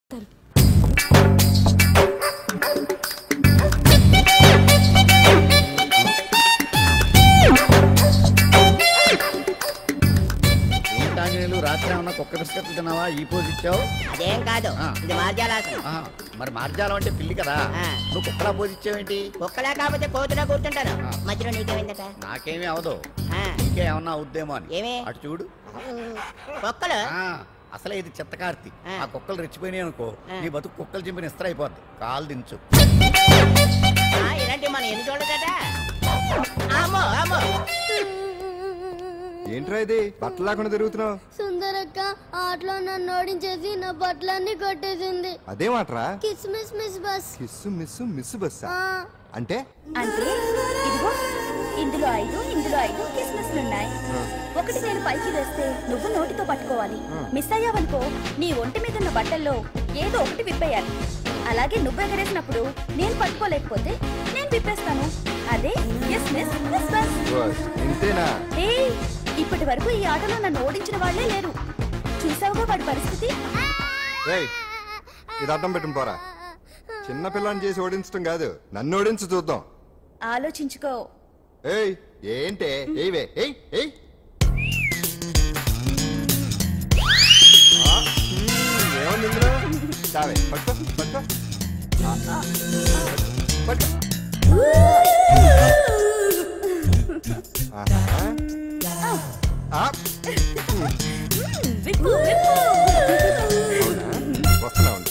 రాత్రి ఏమన్నా కుక్క బిస్కెట్లు తిన్నావా? ఈ పోజ్ ఇచ్చావు. అదేం కాదు, ఇది మార్జాలాసనం. మరి మార్జాలం అంటే పిల్లి కదా, నువ్వు కుక్కలా పోజ్ ఇచ్చావేంటి? కుక్కలా కాకపోతే కోతులా కూర్చుంటాను. మధ్యలో నీకేమైందట? నాకేమీ అవదు, నీకే ఏమన్నా అవుద్దేమో అని. ఏమి? అటు చూడు. కుక్కలు అసలే ఇది చిత్తకార్తి. ఆ కుక్కలు రెచ్చిపోయినాయి అనుకో, నీ బతుకు కుక్కలు చింపిన ఇస్త్ర అయిపోద్ది. కాలు దించు. ఇలాంటి మనం ఎందుకు చూడదట? అమ్మో అమ్మో, ఏంట్రా ఇది బట్టలు లేకుండా తిరుగుతున్నావు? సుందరక్క ఆటలో నన్ను ఓడించేసి నా బట్టలన్నీ కొట్టేసింది. అదే మాట్రా? Kiss miss miss bus. Kiss miss miss bus అంటే? అంటే ఇదిగో ఇందులో 5 కిస్మిస్లున్నాయి. ఒకటి నేను పైకి వేస్తే నువ్వు నోటితో పట్టుకోవాలి. మిస్ అయ్యావనుకో నీ ఒంటి మీద ఉన్న బట్టల్లో ఏదో ఒకటి విప్పేయాలి. అలాగే నువ్వు ఎగరేసినప్పుడు నేను పట్టుకోలేకపోతే నేను విప్పేస్తాను. అదే కిస్మిస్ మిస్ బస్. ఇంతేనా? ఇప్పటి వరకు ఈ ఆటలో నన్ను ఓడించిన వాళ్లే లేరు. చూసావుగా వాడి పరిస్థితి. ఇది అర్థం పెట్టుకుని పోరా. చిన్న పిల్లని చేసి ఓడించడం కాదు, నన్ను ఓడించి చూద్దాం. ఆలోచించుకో. ఏయ్ ఏంటే? ఏవే ఏయ్ ఏయ్ ఏముంది ఇందులో? చావే పట్టుకో పట్టుకో పట్టుకో. వస్తున్నా ఉండు.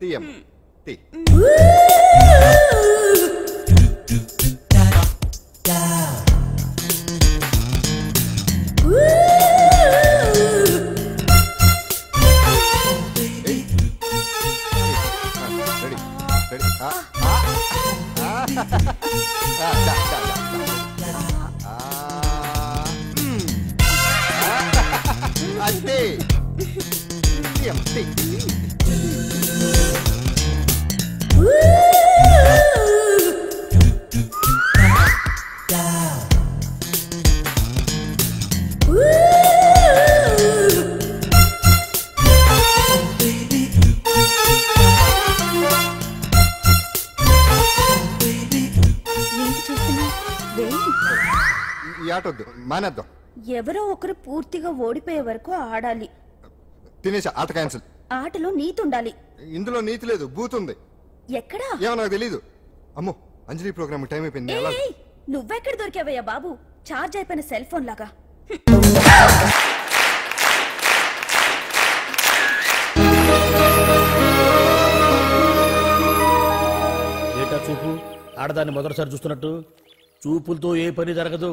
తీయం తీ. అంతే. ఈ ఆట వద్దు, మానేద్దాం. ఎవరో ఒకరు పూర్తిగా ఓడిపోయే వరకు ఆడాలి. తినేసా, ఆట క్యాన్సిల్. ఆటలో నీతి ఉండాలి. ఇందులో నీతి లేదు, బూత్ ఉంది. ఎక్కడా? ఏమో నాకు తెలీదు. అమ్మో, అంజలి ప్రోగ్రామ్ టైం అయిపోయింది. నువ్వెక్కడ దొరికావయ్యా బాబు? చార్జ్ అయిపోయిన సెల్ ఫోన్ లాగా. ఏటా చూపు? ఆడదాన్ని మొదటిసారి చూస్తున్నట్టు. చూపులతో ఏ పని జరగదు.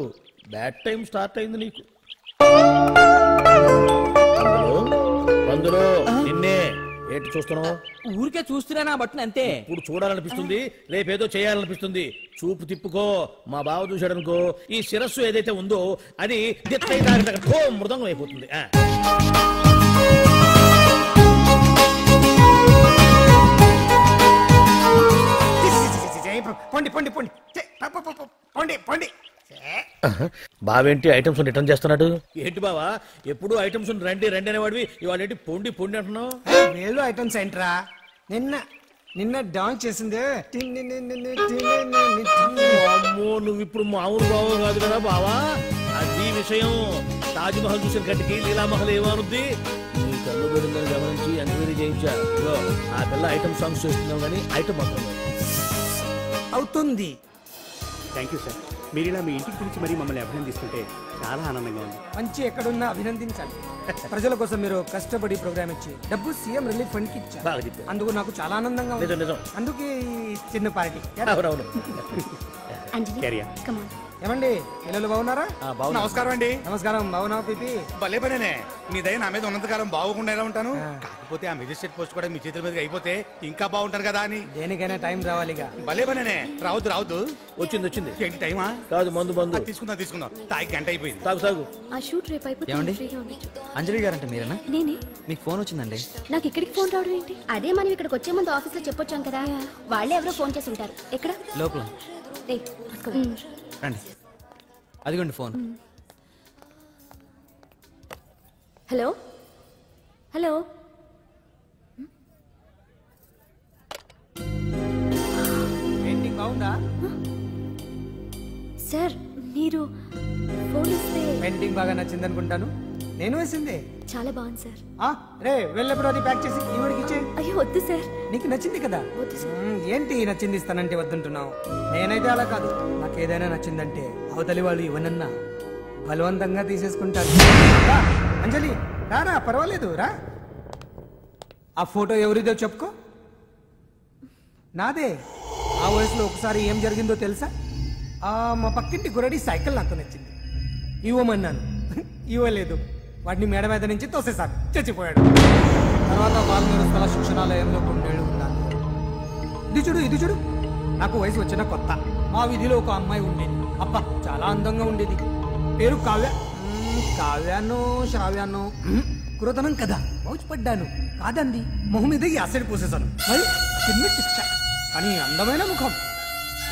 బ్యాడ్ టైం స్టార్ట్ అయింది నీకు. అందులో నిన్నే ఏంటి చూస్తున్నావు? ఊరికే చూస్తున్నా బట్టను అంతే. ఇప్పుడు చూడాలనిపిస్తుంది, రేపేదో చేయాలనిపిస్తుంది. చూపు తిప్పుకో. మా బావ చూశాడనుకో, ఈ శిరస్సు ఏదైతే ఉందో అది మృదంగం అయిపోతుంది. బావేంటి ఐటమ్స్ రిటర్న్ చేస్తున్నాడు? ఏంటి బావా, ఎప్పుడు ఐటమ్స్ రండి రండి అనేవాడివి, ఇవాళ ఏంటి పొండి పొండి అంటున్నావు? వేలు ఐటమ్స్ ఏంట్రా? నిన్న డాన్స్ చేసిందే. అమ్మో, నువ్వు ఇప్పుడు మామూలు బావ కాదు కదా బావా. అది విషయం. తాజ్ మహల్ చూసిన గట్టికి లీలామహల్ ఏమనుద్ది? నీ కళ్ళు పెడిందని గమనించి ఎంక్వైరీ చేయించా. ఆ పిల్ల ఐటమ్ సాంగ్స్ చేస్తున్నావు కానీ ఐటమ్ మాత్రం అవుతుంది. Thank you sir. మీరు ఇలా మీ ఇంటికి పిలిచి మరీ మమ్మల్ని అభినందిస్తుంటే చాలా ఆనందంగా ఉంది. మంచి ఎక్కడున్నా అభినందించాలి. ప్రజల కోసం మీరు కష్టపడి ప్రోగ్రామ్ ఇచ్చి డబ్బు సీఎం రిలీఫ్ ఫండ్ కి ఇచ్చారు. అందుకు నాకు చాలా ఆనందంగా ఉంది. అందుకే చిన్న పార్టీ. ఏమండి పిల్లలు బాగున్నారా? నమస్కారం అండి. నమస్కారం. బాగున్నావా పిపి? భలే పనేనే. మీ దయ నా మీద ఉన్నంతకాలం బాగుకుండా ఎలా ఉంటాను. కాకపోతే ఆ మెజిస్ట్రేట్ పోస్ట్ కూడా మీ చేతుల మీద అయిపోతే ఇంకా బాగుంటాను కదా అని. దేనికైనా టైం రావాలిగా. భలే పనేనే. రావద్దు. వచ్చింది. ఏంటి టైమా? కాదు మందు. తీసుకుందాం. తాగి గంట అయిపోయింది. తాగు. ఆ షూట్ రేపు అయిపోతుంది. ఫ్రీగా ఉంది. అంజలి గారంటే మీరేనా? నేనే. మీకు ఫోన్ వచ్చిందండి. నాకు ఇక్కడికి ఫోన్ రావడం ఏంటి? అదే మనం ఇక్కడికి వచ్చే ముందు ఆఫీస్ లో చెప్పొచ్చాం కదా, వాళ్ళే ఎవరో ఫోన్ చేసి ఉంటారు. ఎక్కడ? లోపల రండి. అదిగోండి ఫోన్. హలో పెయింటింగ్ బాగుందా సార్? మీరు ఫోన్ ఇస్తే పెయింటింగ్ బాగా నచ్చింది అనుకుంటాను. నేను వేసింది చాలా బాగుంది సార్. రే వెళ్ళప్పుడు అది ప్యాక్ చేసి ఈవిడికి ఇచ్చే. అయ్యో వద్దు సార్. నీకు నచ్చింది కదా. ఏంటి నచ్చింది ఇస్తానంటే వద్దంటున్నావు? నేనైతే అలా కాదు. నాకు ఏదైనా నచ్చిందంటే అవతలి వాళ్ళు ఇవ్వనన్నా బలవంతంగా తీసేసుకుంటారు. అంజలి రారా, పర్వాలేదు రా. ఆ ఫోటో ఎవరిదో చెప్పుకో. నాదే. ఆ వయసులో ఒకసారి ఏం జరిగిందో తెలుసా? మా పక్కింటి గురడి సైకిల్ నాకు నచ్చింది, ఇవ్వమన్నాను, ఇవ్వలేదు. వాడిని మేడ మీద నుంచి తోసేశారు, చచ్చిపోయాడు. తర్వాత వాల్మీరు స్థల శిక్షణాలయంలో 2 ఏళ్ళు ఉన్నాను. ఇది చూడు నాకు వయసు వచ్చిన కొత్త. మా వీధిలో ఒక అమ్మాయి ఉండేది. అబ్బా చాలా అందంగా ఉండేది. పేరు కావ్యానో శ్రావ్యానో. కురతనం కదా, మౌచిపడ్డాను. కాదండి, మొహం మీద యాసిడ్ పోసేశాను. మరి చిన్న శిక్ష, కానీ అందమైన ముఖం.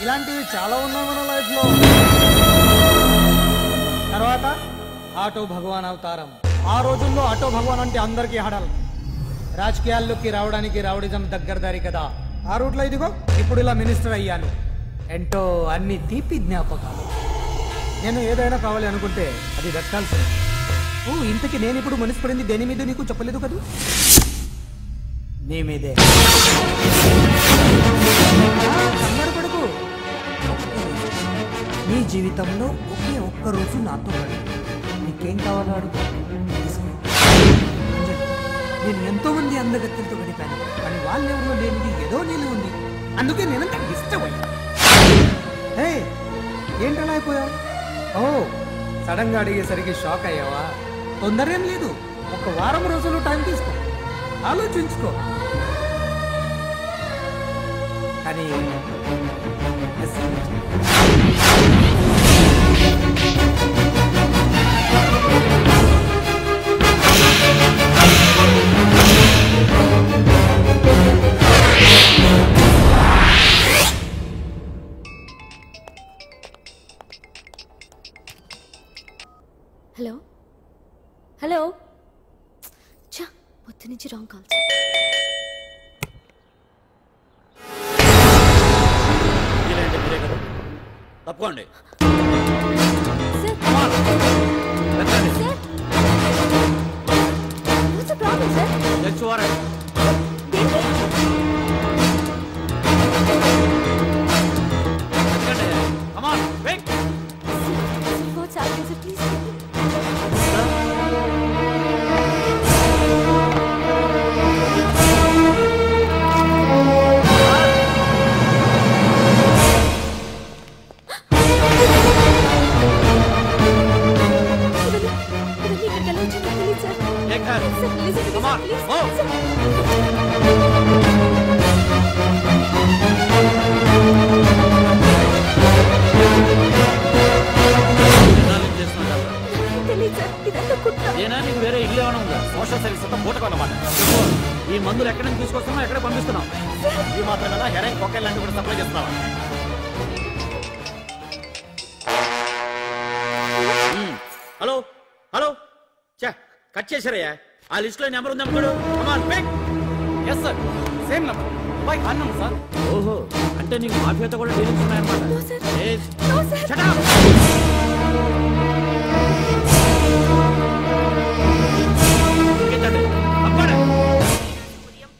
ఇలాంటివి చాలా ఉన్నాయి మన లైఫ్ లో. తర్వాత ఆటో భగవాన్ అవతారం. ఆ రోజుల్లో ఆటో భగవాన్ అంటే అందరికీ హడల్. రాజకీయాల్లోకి రావడానికి రౌడిజం దగ్గరదారి కదా. ఆ రూట్లో ఇదిగో ఇప్పుడు ఇలా మినిస్టర్ అయ్యాను. ఏంటో అన్ని తీపి జ్ఞాపకాలు. నేను ఏదైనా కావాలి అనుకుంటే అది దక్కాల్సింది. ఇంతకీ నేను ఇప్పుడు మనసు పడింది దేని మీద నీకు చెప్పలేదు కదా? నీ మీదే. కంగారు పడుకు. నీ జీవితంలో ఒకే ఒక్క రోజు నాతో పడి నీకేం కావాలో అడుగు. నేను ఎంతో మంది అందగత్తెలతో గడిపాను, కానీ వాళ్ళెవరో లేనిది ఏదో నేను ఉంది. అందుకే నేను ఇష్టమయ్యా. ఏంటలా అయిపోయావు? సడన్ గా అడిగేసరికి షాక్ అయ్యావా? తొందర ఏం లేదు, 1 వారం రోజులు టైం తీసుకో, ఆలోచించుకో. కానీ హలో చా, పొద్దు నుంచి రాంగ్ కాల్. తప్పకోండి. వేరే ఇల్లు ఏమైనా ఉందా? సోషల్ సర్వీస్ అంతా పూటకొన్నమాట. ఈ మందులు ఎక్కడి నుంచి తీసుకొస్తున్నావు, ఎక్కడ పంపిస్తున్నావు? ఇవి మాత్రం కదా, హెరాయిన్ కొకైన్ లాంటివి కూడా సప్లై చేస్తున్నావా? హలో చా, కట్ చేశారయ్యా. ఆ లిస్ట్ లో నెంబర్ ఉంది అమ్ముడు. Yes sir, same number. Sir ఓహో, అంటే నీకు మాఫియాతో కూడా డీలింగ్స్ ఉన్నాయన్నమాట.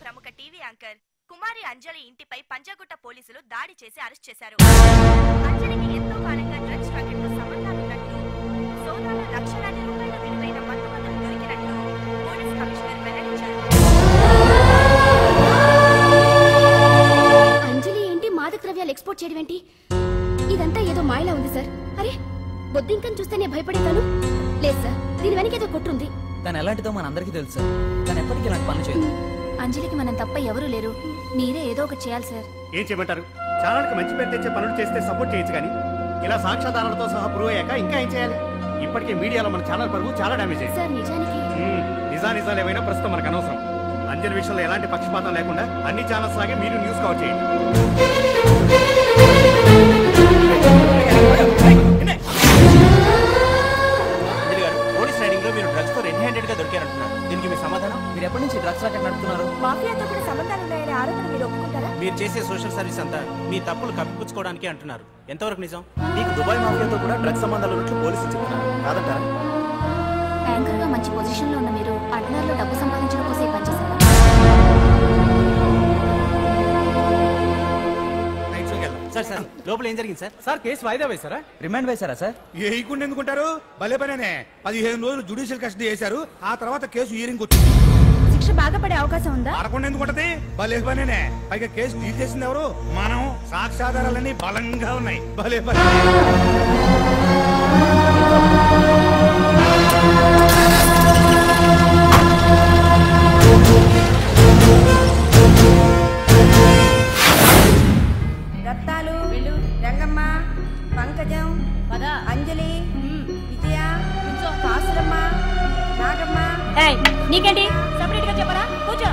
ప్రముఖ టీవీ యాంకర్ కుమారి అంజలి ఇంటిపై పంజాగుట్ట పోలీసులు దాడి చేసి అరెస్ట్ చేశారు. అంజలికి ఎంతో కాలంగా డ్రగ్స్ రాకెట్తో సంబంధాలున్నట్లు, సోదాలో లక్షలాది రూపాయల విలువైన మత్తుమందులు దొరికినట్లు పోలీస్ కమిషనర్ వెల్లడించారు. అంజలి ఏంటి మాదక ద్రవ్యాలు ఎక్స్పోర్ట్ చేయడం ఏంటి? ఇదంతా ఏదో మాయలా ఉంది సార్. అరే బొద్దింకని చూస్తేనే భయపడేతాను. లేదు సార్, దీని వెనక ఏదో కొట్టుంది. తను ఎలాంటిదో మనందరికీ తెలుసు సార్. తను ఎప్పటికీ ఇలాంటి పనులు చేయదు. అంజలికి మనం తప్ప ఎవరూ లేరు. మీరే ఏదో ఒకటి చేయాలి సార్. ఏం చేయమంటారు? ఛానల్కి మంచి పేరు తెచ్చే పనులు చేస్తే సపోర్ట్ చేయొచ్చు, కానీ ఇలా సాక్ష్యాధారాలతో సహా ప్రూవ్ అయ్యాక ఇంకా ఏం చేయాలి? ఇప్పటికే మీడియాలో మన ఛానల్ పరువు చాలా డ్యామేజ్ అయింది సార్. నిజానికి నిజాలు ఏమైనా ప్రస్తుతం మనకు అనవసరం. అంజలి విషయంలో ఎలాంటి పక్షపాతం లేకుండా అన్ని ఛానల్స్ లాగే మీరు న్యూస్ కవర్ చేయండి. పోలీస్ రైడింగ్ లో మీరు డ్రగ్స్ తో రెడ్ హ్యాండెడ్ గా దొరికారంటున్నారు. దీనికి మీ సమాధానం? మీరు ఎప్పటి నుంచి డ్రగ్స్ రాకెట్ నడుపుతున్నారు? మాఫియాతో కూడా సంబంధాలు ఉన్నాయనే ఆరోపణ మీరు ఒప్పుకుంటారా? మీరు చేసే సోషల్ సర్వీస్ అంతా మీ తప్పులు కప్పిపుచ్చుకోవడానికి అంటున్నారు. ఎంతవరకు నిజం? మీకు దుబాయ్ మాఫియాతో కూడా డ్రగ్స్ సంబంధాలు ఉన్నట్లు పోలీసులు చెప్తున్నారు, కాదంటారా? యాంకర్ గా మంచి పొజిషన్ లో ఉన్న మీరు అడ్నార్లో డబ్బు సంపాదించడం కోసం పనిచేశారు. సార్ సార్ లోపల ఏం జరిగింది సార్? సార్ కేసు వాయిదా వేశారా? రిమాండ్ వేశారా సార్? వేయకుండా ఎందుకుంటారు? భలే పనేనే. 15 రోజులు జుడిషియల్ కస్టడీ చేశారు. ఆ తర్వాత కేసు హియరింగ్ వచ్చింది. శిక్ష బాగా పడే అవకాశం ఉందా? పడకుండా ఎందుకుంటది? భలే పనేనే. పైగా కేసు డీల్ చేసింది ఎవరు? మనం. సాక్ష్యాధారాలన్నీ బలంగా ఉన్నాయి. భలే పనే. రత్నాలు, రంగమ్మ, పంకజం, అంజలి, విజయ, కాసులమ్మ, నాగమ్మ. నీకేంటి సెపరేట్ గా చెప్పరా? కూర్చో.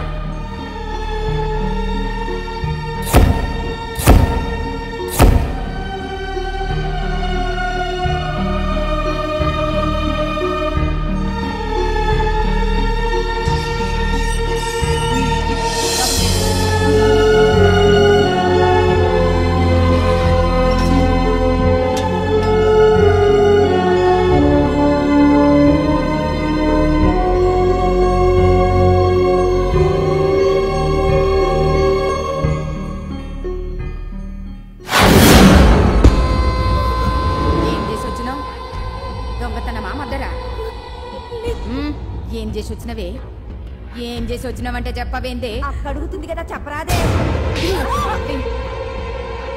ఏం చేసి వచ్చినావంటే చెప్పవేందే? అడుగుతుంది కదా, చెప్పరాదే.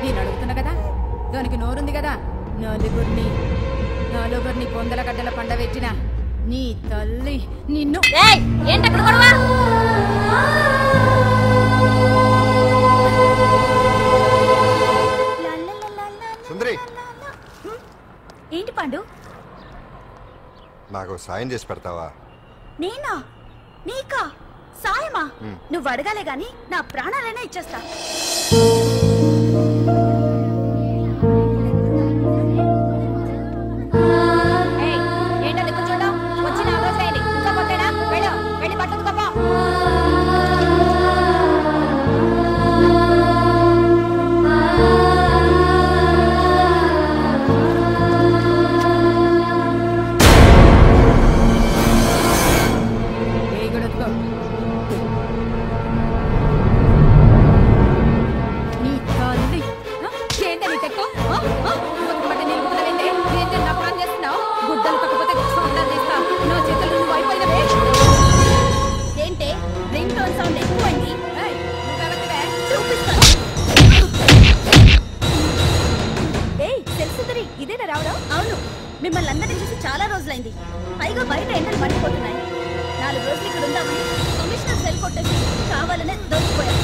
నేను అడుగుతున్నా కదా, దానికి నోరుంది కదా. నలుగురిని పొందల గడ్డల పండబెట్టిన నీ తల్లి నిన్ను. సుందరి, ఏంటి పాండు? నాకు సాయం చేసి పెడతావా? నేనా? నీకా సాయమా? నువ్వు అడగాలే గాని నా ప్రాణాలైనా ఇచ్చేస్తా. ఏంటది కూర్చోడం? వచ్చి 4 రోజులైంది. కూర్చోపోతేనా? వెళ్ళి బట్టలు తప్ప. మిమ్మల్ని అందరినీ చూసి చాలా రోజులైంది. పైగా బయట ఎండలు మండిపోతున్నాయి. 4 రోజులు ఇక్కడ ఉందామని కమిషనర్ సెల్ కొట్టేసి కావాలనే దొరికిపోయారు.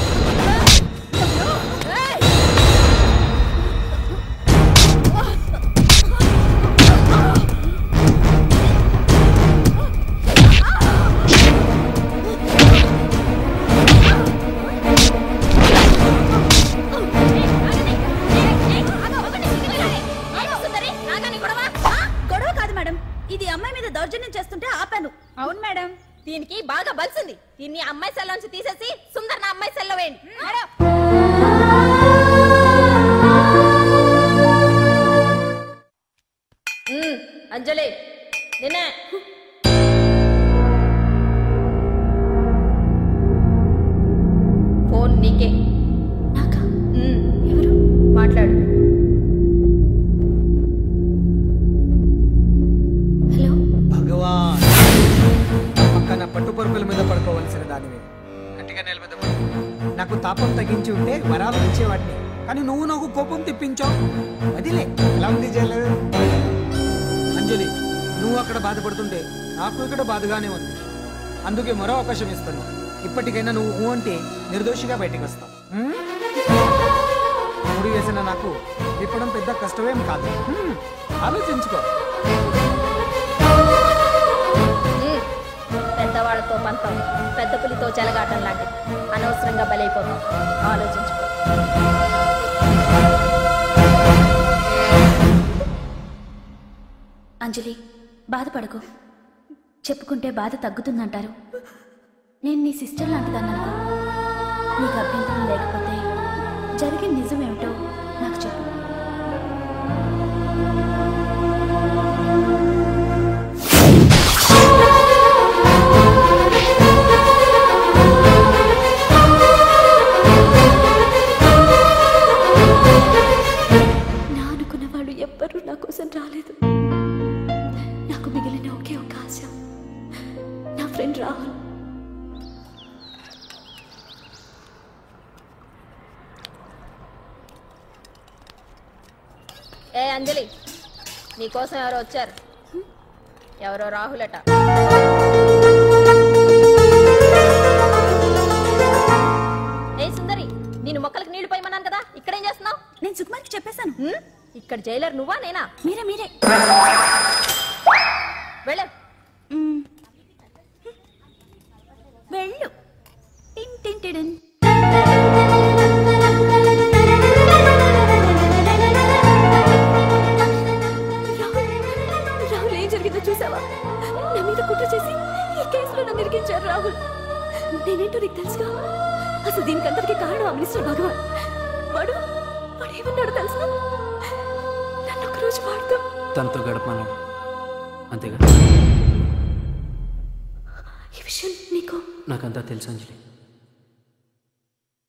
అవును మేడం, దీనికి బాగా బలిసింది. దీన్ని అమ్మాయి సెల్ నుంచి తీసేసి సుందర్ నా అమ్మాయి సెల్లో వేయండి. అంజలి నిన్నే. ఫోన్ నీకే. నాకా? ఎవరు? మాట్లాడు. హలో భగవాన్, పక్కన పట్టుపరుపుల మీద పడుకోవలసిన దానివే గట్టిగా నేల మీద పడుకో. నాకు తాపం తగ్గించి ఉంటే వరాలు ఇచ్చేవాడిని. కానీ నువ్వు నాకు కోపం తెప్పించావు. అదిలే ఎలా ఉంది జైలు? అంజలి, నువ్వు అక్కడ బాధపడుతుంటే నాకు ఇక్కడ బాధగానే ఉంది. అందుకే మరో అవకాశం ఇస్తాను. ఇప్పటికైనా నువ్వు అంటే నిర్దోషిగా బయటికి వస్తావు. ముడి వేసిన నాకు విప్పడం పెద్ద కష్టమేం కాదు. ఆలోచించుకో. పెద్దవాళ్లతో పంతం పెద్ద పులితో చెలగాటం లాంటిది. అనవసరంగా బలైపోతాం. ఆలోచించుకో. అంజలి, బాధపడకు. చెప్పుకుంటే బాధ తగ్గుతుందంటారు. నేను నీ సిస్టర్ లాంటిదన్నాను. నీకు అభ్యంతరం లేకపోతే జరిగిన నిజమేమిటో నాకు చెప్పు. నా అనుకున్న వాళ్ళు ఎవ్వరూ నా కోసం రాలేదు. నాకు మిగిలిన ఒకే ఒక ఆశ నా ఫ్రెండ్ రాహుల్. ఏ అంజలి, నీకోసం ఎవరో వచ్చారు. ఎవరో రాహుల్ అట. ఏ సుందరి, నేను మొక్కలకు నీళ్లు పోయమన్నాను కదా, ఇక్కడేం చేస్తున్నావు? నేను సుకుమార్కి చెప్పేశాను. ఇక్కడ జైలర్ నువ్వా నేనా? మీరే వెళ్ళ. వెళ్ళు. టిన్. రాహుల్, ఏం జరిగిందో చూసావా? నా మీద కుట్ర చేసి ఈ కేసులో నన్ను ఇరికించారు రాహుల్. నేనేంటో నీకు తెలుసుగా. అసలు దీనికంతటికి కారణం ఆ మినిస్టర్ భగవాన్. వాడు ఏమన్నాడు తెలుసా? నన్ను ఒకరోజు వాడుతూ తనతో గడపమన్నాడు, అంతేగా? ఈ విషయం నీకు? నాకంతా తెలుసు అంజలి.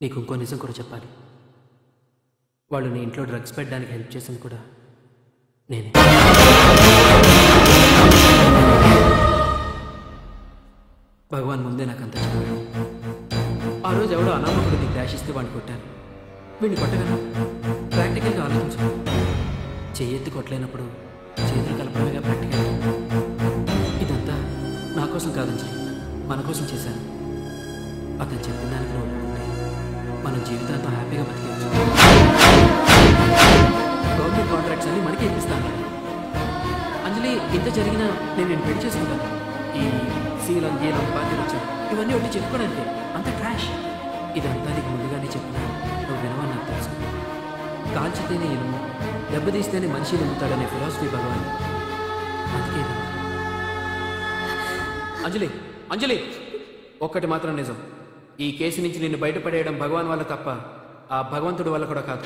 నీకు ఇంకో నిజం కూడా చెప్పాలి. వాళ్ళు నీ ఇంట్లో డ్రగ్స్ పెట్టడానికి హెల్ప్ చేసింది కూడా నేనే. భగవాన్ ముందే నాకంతా చెప్పాడు. ఆ రోజు ఎవడో అనామకుడు నీకు డాష్ ఇస్తే వాడిని కొట్టాను. వీడిని కొట్టగలను. ప్రాక్టికల్గా ఆలోచించు. చెయ్యెత్తి కొట్టలేనప్పుడు చేతులు కలపడమేగా ప్రాక్టికల్. ఇదంతా నా కోసం కాదంజలి, మన కోసం చేశాను. అతను చెప్పిన దానికి నువ్వు ఒప్పుకుంటే మన జీవితాంతం హ్యాపీగా బతికేయచ్చు. గవర్నమెంట్ కాంట్రాక్ట్స్ అన్ని మనకే ఇప్పిస్తాను. అంజలి, ఇంత జరిగినా నేను పెళ్లి చేసుకుంటాను. ఈ సీలం గీలం పార్టీలు వచ్చాను, ఇవన్నీ ఒకటి చెప్పుకోవడానికి అంత ట్రాష్. ఇదంతా నీకు ముందుగానే చెప్పినా నువ్వు వినవని నాకు తెలుసు. కాల్చితేనే ఇనుము, దెబ్బతీస్తేనే మనిషి నమ్ముతాడనే ఫిలాసఫీ భగవాన్. అందుకే అంజలి, ఒక్కటి మాత్రం నిజం. ఈ కేసు నుంచి నిన్ను బయటపడేయడం భగవాన్ వల్ల తప్ప ఆ భగవంతుడి వల్ల కూడా కాదు.